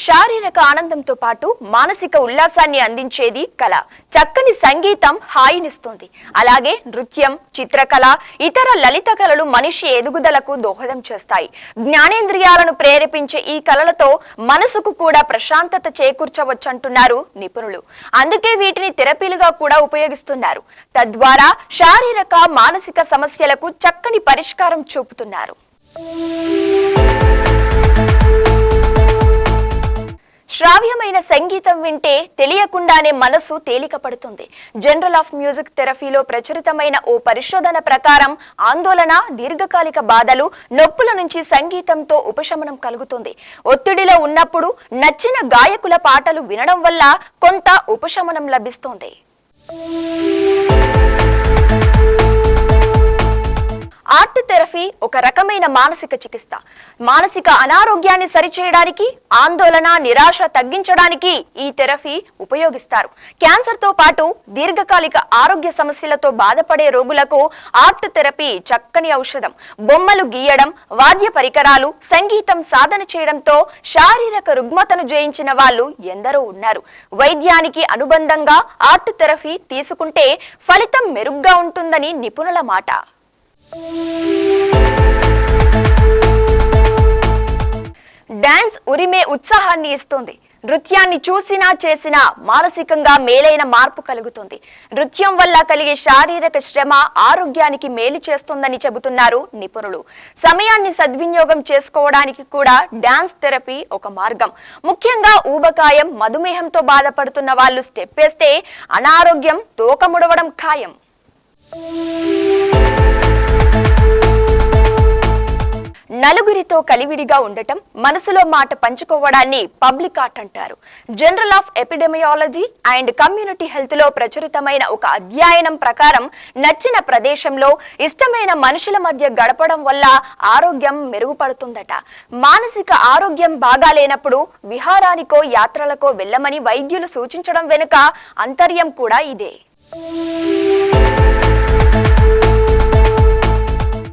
శారీరక ఆనందంతో పాటు మానసిక ఉల్లాసాన్ని అందించేది కళ. చక్కని సంగీతం హాయినిస్తుంది. అలాగే నృత్యం, చిత్రకళ, ఇతర లలిత కళలు మనిషి ఎదుగుదలకు దోహదం చేస్తాయి. జ్ఞానేంద్రియాలను ప్రేరేపించే ఈ కళలతో మనసుకు కూడా ప్రశాంతత చేకూర్చవచ్చంటున్నారు నిపుణులు. అందుకే వీటిని థెరపీలుగా కూడా ఉపయోగిస్తున్నారు. తద్వారా శారీరక, మానసిక సమస్యలకు చక్కని పరిష్కారం చూపుతున్నారు. శ్రావ్యమైన సంగీతం వింటే తెలియకుండానే మనసు తేలిక పడుతుంది. జనరల్ ఆఫ్ మ్యూజిక్ థెరపీలో ప్రచురితమైన ఓ పరిశోధన ప్రకారం ఆందోళన, దీర్ఘకాలిక బాధలు, నొప్పుల నుంచి సంగీతంతో ఉపశమనం కలుగుతుంది. ఒత్తిడిలో ఉన్నప్పుడు నచ్చిన గాయకుల పాటలు వినడం వల్ల కొంత ఉపశమనం లభిస్తుంది. ఆర్ట్ థెరపీ ఒక రకమైన మానసిక చికిత్స. మానసిక అనారోగ్యాన్ని సరిచేయడానికి, ఆందోళన, నిరాశ తగ్గించడానికి ఈ థెరపీ ఉపయోగిస్తారు. క్యాన్సర్తో పాటు దీర్ఘకాలిక ఆరోగ్య సమస్యలతో బాధపడే రోగులకు ఆర్ట్ థెరపీ చక్కని ఔషధం. బొమ్మలు గీయడం, వాద్య పరికరాలు, సంగీతం సాధన చేయడంతో శారీరక రుగ్మతను జయించిన వాళ్ళు ఎందరో ఉన్నారు. వైద్యానికి అనుబంధంగా ఆర్ట్ థెరపీ తీసుకుంటే ఫలితం మెరుగ్గా ఉంటుందని నిపుణుల మాట. డాన్స్ ఉరిమే ఉత్సాహాన్ని ఇస్తుంది. నృత్యాన్ని చూసినా చేసినా మానసికంగా మేలైన మార్పు కలుగుతుంది. నృత్యం వల్ల కలిగే శారీరక శ్రమ ఆరోగ్యానికి మేలు చేస్తుందని చెబుతున్నారు నిపుణులు. సమయాన్ని సద్వినియోగం చేసుకోవడానికి కూడా డాన్స్ థెరపీ ఒక మార్గం. ముఖ్యంగా ఊబకాయం, మధుమేహంతో బాధపడుతున్న వాళ్ళు స్టెప్ వేస్తే అనారోగ్యం తోకముడవడం ఖాయం. నలుగురితో కలివిడిగా ఉండటం, మనసులో మాట పంచుకోవడాన్ని పబ్లిక్ ఆర్ట్ అంటారు. General of epidemiology and community health లో ప్రచురితమైన ఒక అధ్యయనం ప్రకారం నచ్చిన ప్రదేశంలో ఇష్టమైన మనుషుల మధ్య గడపడం వల్ల ఆరోగ్యం మెరుగుపడుతుందట. మానసిక ఆరోగ్యం బాగాలేనప్పుడు విహారానికో, యాత్రలకో వెళ్ళమని వైద్యులు సూచించడం వెనుక అంతర్యం కూడా ఇదే.